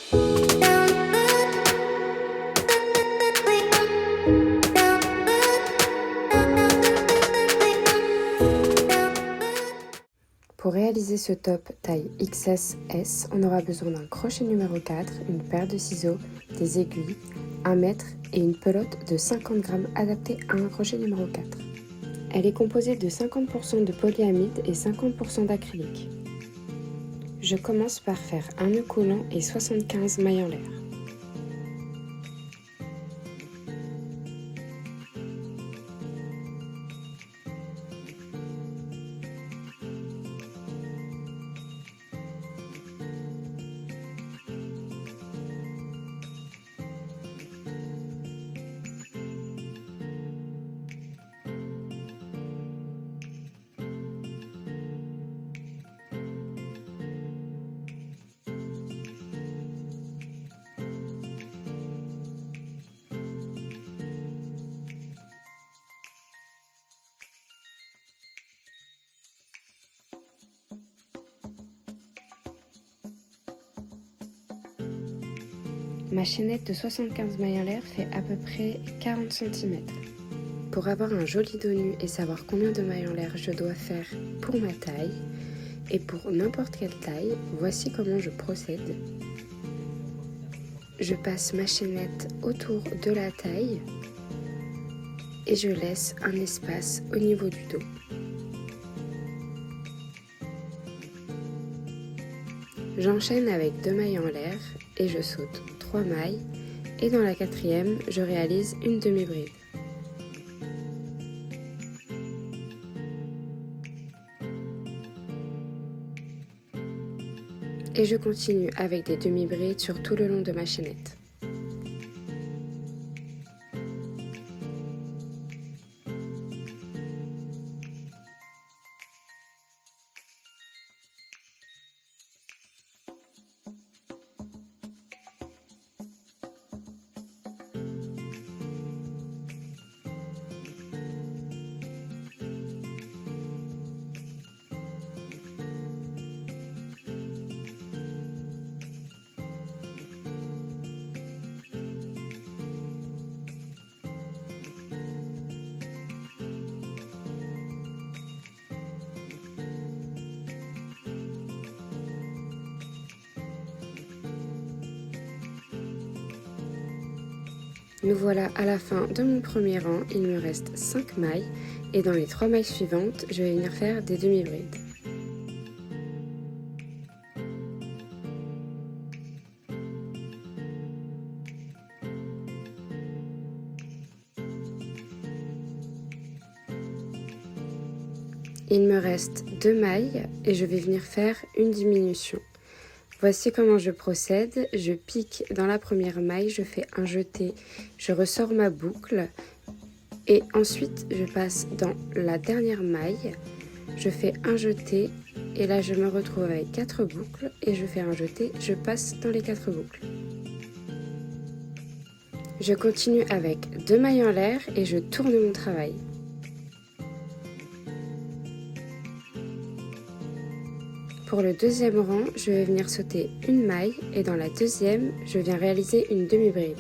Pour réaliser ce top taille XS-S, on aura besoin d'un crochet numéro 4, une paire de ciseaux, des aiguilles, 1 mètre et une pelote de 50 g adaptée à un crochet numéro 4. Elle est composée de 50% de polyamide et 50% d'acrylique. Je commence par faire un nœud coulant et 75 mailles en l'air. Ma chaînette de 75 mailles en l'air fait à peu près 40 cm. Pour avoir un joli dos nu et savoir combien de mailles en l'air je dois faire pour ma taille et pour n'importe quelle taille, voici comment je procède. Je passe ma chaînette autour de la taille et je laisse un espace au niveau du dos. J'enchaîne avec 2 mailles en l'air et je saute 3 mailles et dans la 4e, je réalise une demi-bride. Et je continue avec des demi-brides sur tout le long de ma chaînette. Nous voilà à la fin de mon premier rang, il me reste 5 mailles et dans les 3 mailles suivantes, je vais venir faire des demi-brides. Il me reste 2 mailles et je vais venir faire une diminution. Voici comment je procède, je pique dans la première maille, je fais un jeté, je ressors ma boucle et ensuite je passe dans la dernière maille, je fais un jeté et là je me retrouve avec 4 boucles et je fais un jeté, je passe dans les 4 boucles. Je continue avec 2 mailles en l'air et je tourne mon travail. Pour le deuxième rang, je vais venir sauter une maille et dans la deuxième, je viens réaliser une demi-bride.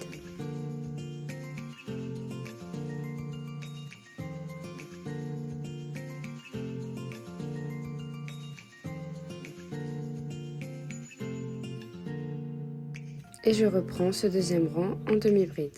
Et je reprends ce deuxième rang en demi-bride.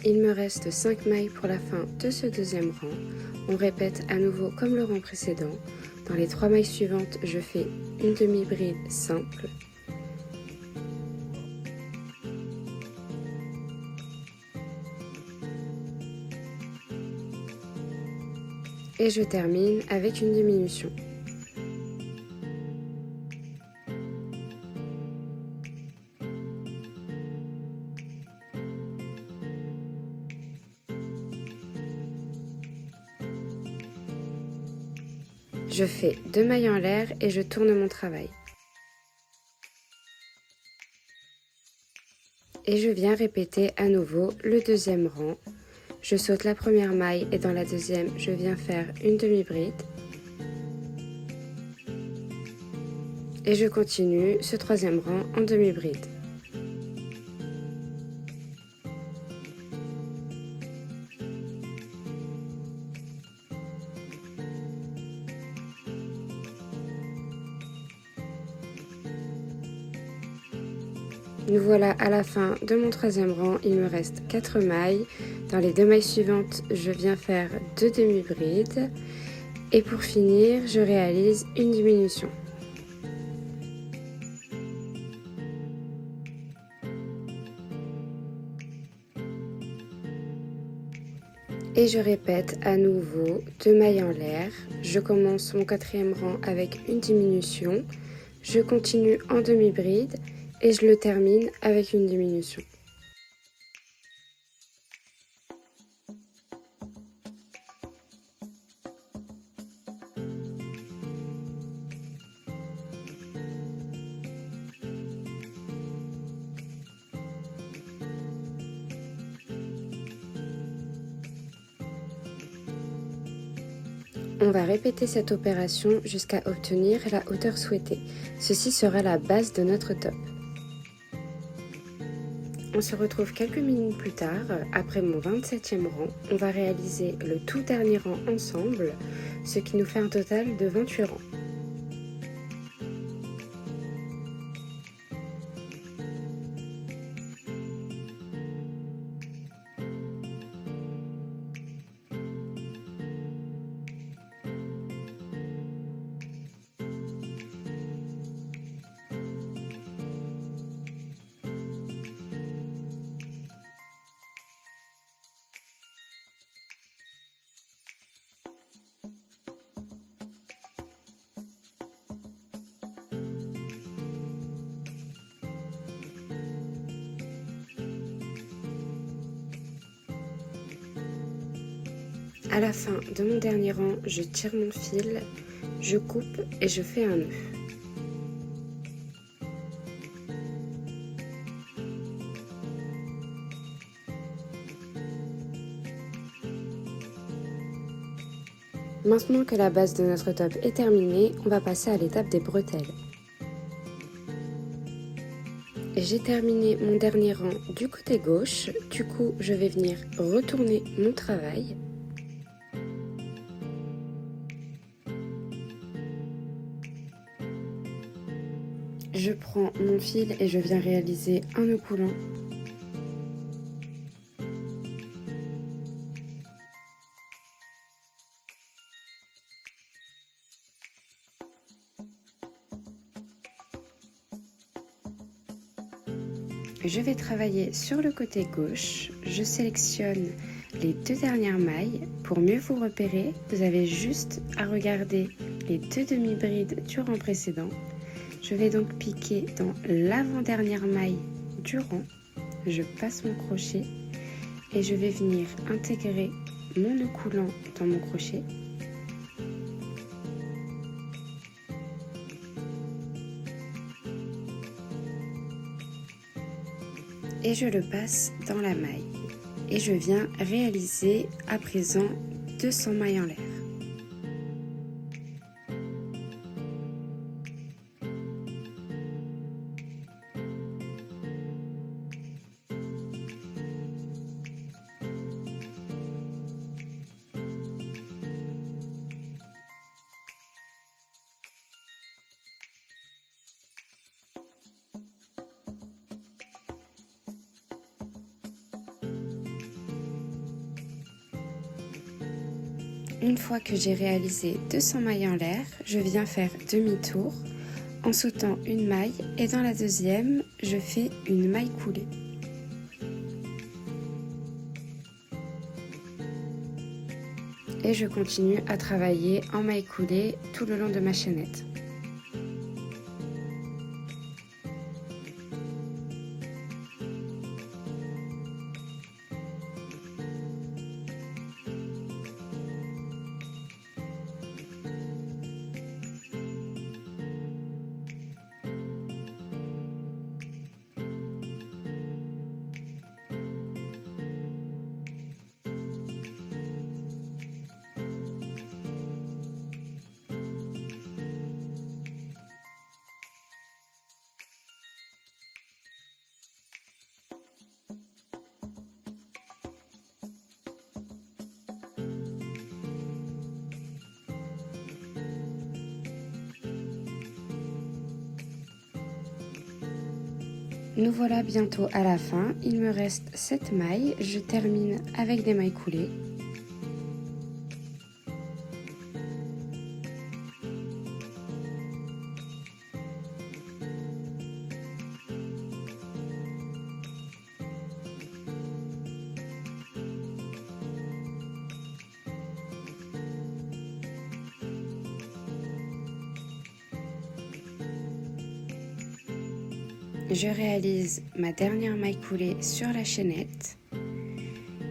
Il me reste 5 mailles pour la fin de ce deuxième rang. On répète à nouveau comme le rang précédent. Dans les 3 mailles suivantes, je fais une demi-bride simple. et je termine avec une diminution. Je fais 2 mailles en l'air et je tourne mon travail. Et je viens répéter à nouveau le deuxième rang. Je saute la première maille et dans la deuxième, je viens faire une demi-bride. Et je continue ce troisième rang en demi-bride. Nous voilà à la fin de mon troisième rang, il me reste 4 mailles. Dans les 2 mailles suivantes, je viens faire 2 demi-brides. Et pour finir, je réalise une diminution. Et je répète à nouveau 2 mailles en l'air. Je commence mon quatrième rang avec une diminution. Je continue en demi-bride et je le termine avec une diminution. On va répéter cette opération jusqu'à obtenir la hauteur souhaitée. Ceci sera la base de notre top. On se retrouve quelques minutes plus tard, après mon 27e rang. On va réaliser le tout dernier rang ensemble, ce qui nous fait un total de 28 rangs. À la fin de mon dernier rang, je tire mon fil, je coupe et je fais un nœud. Maintenant que la base de notre top est terminée, on va passer à l'étape des bretelles. J'ai terminé mon dernier rang du côté gauche, du coup je vais venir retourner mon travail. Je prends mon fil et je viens réaliser un nœud coulant. Je vais travailler sur le côté gauche, je sélectionne les 2 dernières mailles. Pour mieux vous repérer, vous avez juste à regarder les 2 demi-brides du rang précédent. Je vais donc piquer dans l'avant-dernière maille du rang, je passe mon crochet et je vais venir intégrer mon nœud coulant dans mon crochet. Et je le passe dans la maille. Et je viens réaliser à présent 200 mailles en l'air. Une fois que j'ai réalisé 200 mailles en l'air, je viens faire demi-tour en sautant une maille et dans la deuxième, je fais une maille coulée. Et je continue à travailler en maille coulée tout le long de ma chaînette. Nous voilà bientôt à la fin, il me reste 7 mailles, je termine avec des mailles coulées. Je réalise ma dernière maille coulée sur la chaînette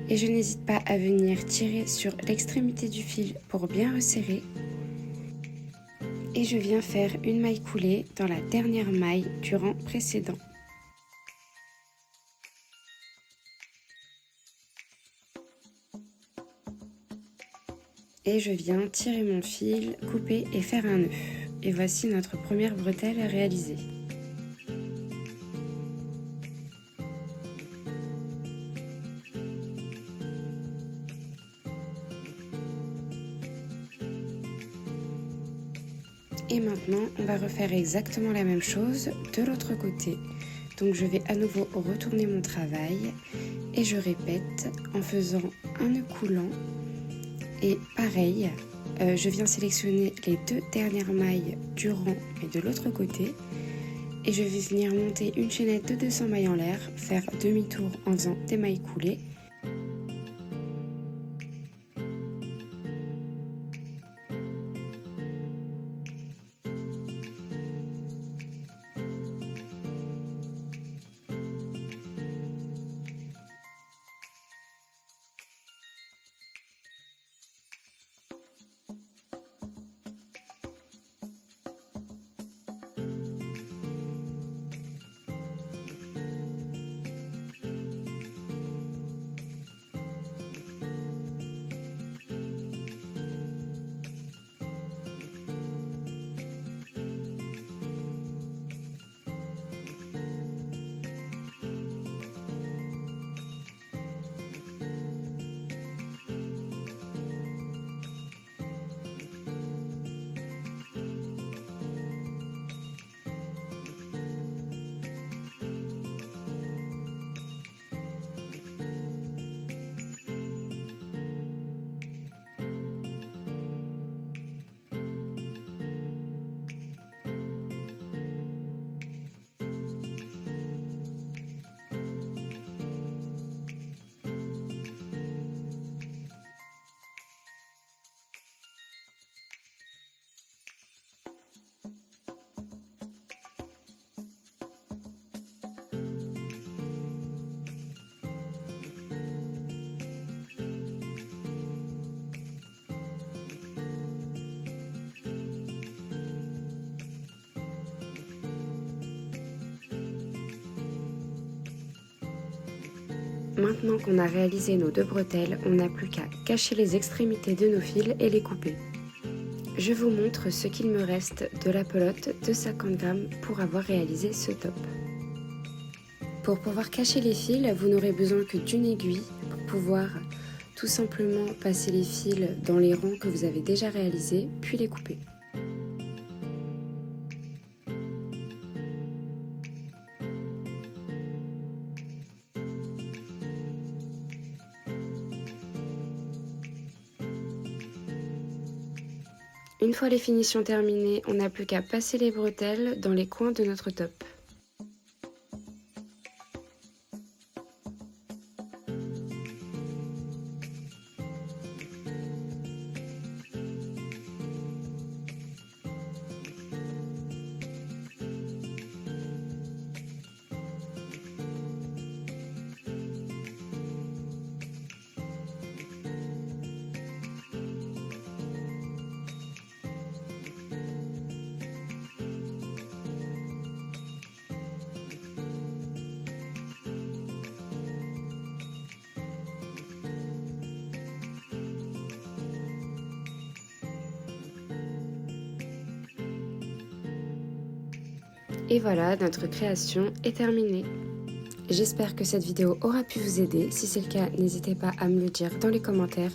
et je n'hésite pas à venir tirer sur l'extrémité du fil pour bien resserrer. Et je viens faire une maille coulée dans la dernière maille du rang précédent. Et je viens tirer mon fil, couper et faire un nœud. Et voici notre première bretelle réalisée. Et maintenant, on va refaire exactement la même chose de l'autre côté. Donc je vais à nouveau retourner mon travail et je répète en faisant un nœud coulant. Et pareil, je viens sélectionner les 2 dernières mailles du rang mais de l'autre côté. Et je vais venir monter une chaînette de 200 mailles en l'air, faire demi-tour en faisant des mailles coulées. Maintenant qu'on a réalisé nos 2 bretelles, on n'a plus qu'à cacher les extrémités de nos fils et les couper. Je vous montre ce qu'il me reste de la pelote de 50 grammes pour avoir réalisé ce top. Pour pouvoir cacher les fils, vous n'aurez besoin que d'une aiguille pour pouvoir tout simplement passer les fils dans les rangs que vous avez déjà réalisés, puis les couper. Une fois les finitions terminées, on n'a plus qu'à passer les bretelles dans les coins de notre top. Et voilà, notre création est terminée. J'espère que cette vidéo aura pu vous aider. Si c'est le cas, n'hésitez pas à me le dire dans les commentaires,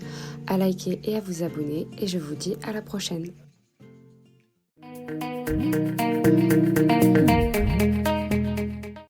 à liker et à vous abonner. Et je vous dis à la prochaine.